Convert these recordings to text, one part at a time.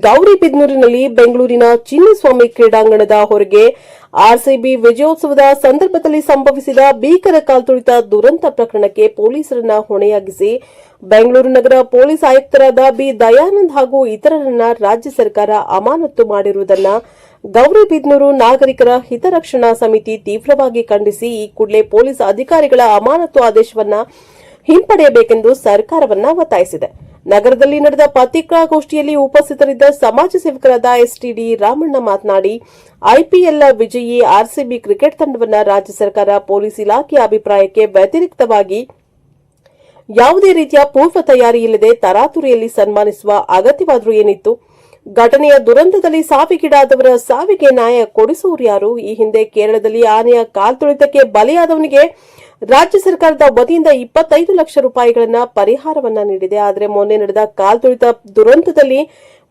ಗೌರಿಬಿದನೂರಿನಲ್ಲಿ ಬೆಂಗಳೂರಿನ ಚಿನ್ನಸ್ವಾಮಿ ಕ್ರೀಡಾಂಗಣದ ಹೊರಗೆ ಆರ್ಸಿಬಿ ವಿಜಯೋತ್ಸವದ ಸಂದರ್ಭದಲ್ಲಿ ಸಂಭವಿಸಿದ ಭೀಕರ ಕಾಲ್ತುಳಿತ ದುರಂತ ಪ್ರಕರಣಕ್ಕೆ ಪೊಲೀಸರನ್ನ ಹೊಣೆಯಾಗಿಸಿ ಬೆಂಗಳೂರು ನಗರ ಪೊಲೀಸ್ ಆಯುಕ್ತರಾದ ಬಿ ದಯಾನಂದ್ ಹಾಗೂ ಇತರರನ್ನ ರಾಜ್ಯ ಸರ್ಕಾರ ಅಮಾನತು ಮಾಡಿರುವುದನ್ನು ಗೌರಿಬಿದನೂರು ನಾಗರಿಕರ ಹಿತರಕ್ಷಣಾ ಸಮಿತಿ ತೀವ್ರವಾಗಿ ಖಂಡಿಸಿ ಈ ಕೂಡಲೇ ಪೊಲೀಸ್ ಅಧಿಕಾರಿಗಳ ಅಮಾನತು ಆದೇಶವನ್ನು ಹಿಂಪಡೆಯಬೇಕೆಂದು ಸರ್ಕಾರವನ್ನು ಒತ್ತಾಯಿಸಿದೆ. ನಗರದಲ್ಲಿ ನಡೆದ ಪತ್ರಿಕಾಗೋಷ್ಠಿಯಲ್ಲಿ ಉಪಸ್ಥಿತರಿದ್ದ ಸಮಾಜ ಸೇವಕರಾದ ಎಸ್ಟಿಡಿ ರಾಮಣ್ಣ ಮಾತನಾಡಿ, ಐಪಿಎಲ್ ವಿಜಯಿ ಆರ್ಸಿಬಿ ಕ್ರಿಕೆಟ್ ತಂಡವನ್ನು ರಾಜ್ಯ ಸರ್ಕಾರ ಪೊಲೀಸ್ ಇಲಾಖೆಯ ಅಭಿಪ್ರಾಯಕ್ಕೆ ವ್ಯತಿರಿಕ್ತವಾಗಿ ಯಾವುದೇ ರೀತಿಯ ಪೂರ್ವ ತಯಾರಿ ಇಲ್ಲದೆ ತರಾತುರಿಯಲ್ಲಿ ಸನ್ಮಾನಿಸುವ ಅಗತ್ಯವಾದರೂ ಏನಿತ್ತು? ಘಟನೆಯ ದುರಂತದಲ್ಲಿ ಸಾವಿಗೀಡಾದವರ ಸಾವಿಗೆ ನ್ಯಾಯ ಕೊಡಿಸುವರು ಯಾರು? ಈ ಹಿಂದೆ ಕೇರಳದಲ್ಲಿ ಆನೆಯ ಕಾಲ್ತುಳಿತಕ್ಕೆ ಬಲಿಯಾದವನಿಗೆ ರಾಜ್ಯ ಸರ್ಕಾರದ ವತಿಯಿಂದ 25 ಲಕ್ಷ ರೂಪಾಯಿಗಳನ್ನ ಪರಿಹಾರವನ್ನ ನೀಡಿದೆ. ಆದರೆ ಮೊನ್ನೆ ನಡೆದ ಕಾಲ್ತುಳಿತ ದುರಂತದಲ್ಲಿ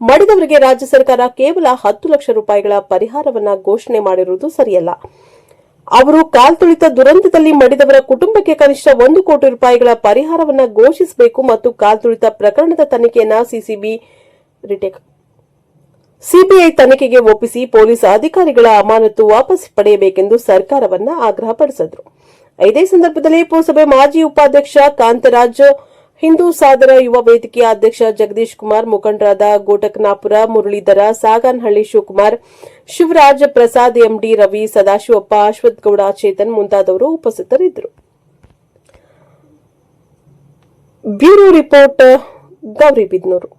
ಮಡಿದವರಿಗೆ ರಾಜ್ಯ ಸರ್ಕಾರ ಕೇವಲ 10 ಲಕ್ಷ ರೂಪಾಯಿಗಳ ಪರಿಹಾರವನ್ನ ಘೋಷಣೆ ಮಾಡಿರುವುದು ಸರಿಯಲ್ಲ. ಅವರು ಕಾಲ್ತುಳಿತ ದುರಂತದಲ್ಲಿ ಮಡಿದವರ ಕುಟುಂಬಕ್ಕೆ ಕನಿಷ್ಠ 1 ಕೋಟಿ ರೂಪಾಯಿಗಳ ಪರಿಹಾರವನ್ನ ಘೋಷಿಸಬೇಕು ಮತ್ತು ಕಾಲ್ತುಳಿತ ಪ್ರಕರಣದ ತನಿಖೆಯನ್ನ ಸಿಬಿಐ ತನಿಖೆಗೆ ಒಪ್ಪಿಸಿ ಪೊಲೀಸ್ ಅಧಿಕಾರಿಗಳ ಅಮಾನತು ವಾಪಸ್ ಪಡೆಯಬೇಕೆಂದು ಸರ್ಕಾರವನ್ನ ಆಗ್ರಹಪಡಿಸಿದರು. ಇದೇ ಸಂದರ್ಭದಲ್ಲಿ ಪುರಸಭೆ ಮಾಜಿ ಉಪಾಧ್ಯಕ್ಷ ಕಾಂತರಾಜ್, ಹಿಂದೂ ಸಾದರ ಯುವ ವೇದಿಕೆಯ ಅಧ್ಯಕ್ಷ ಜಗದೀಶ್ ಕುಮಾರ್, ಮುಖಂಡರಾದ ಗೋಟಕನಾಪುರ ಮುರಳೀಧರ, ಸಾಗನಹಳ್ಳಿ ಶಿವಕುಮಾರ್, ಶಿವರಾಜ್, ಪ್ರಸಾದ್, ಎಂಡಿ ರವಿ, ಸದಾಶಿವಪ್ಪ, ಅಶ್ವಥ್ ಗೌಡ, ಚೇತನ್ ಮುಂತಾದವರು ಉಪಸ್ಥಿತರಿದ್ದರು. Bureau report, Gauribidanur.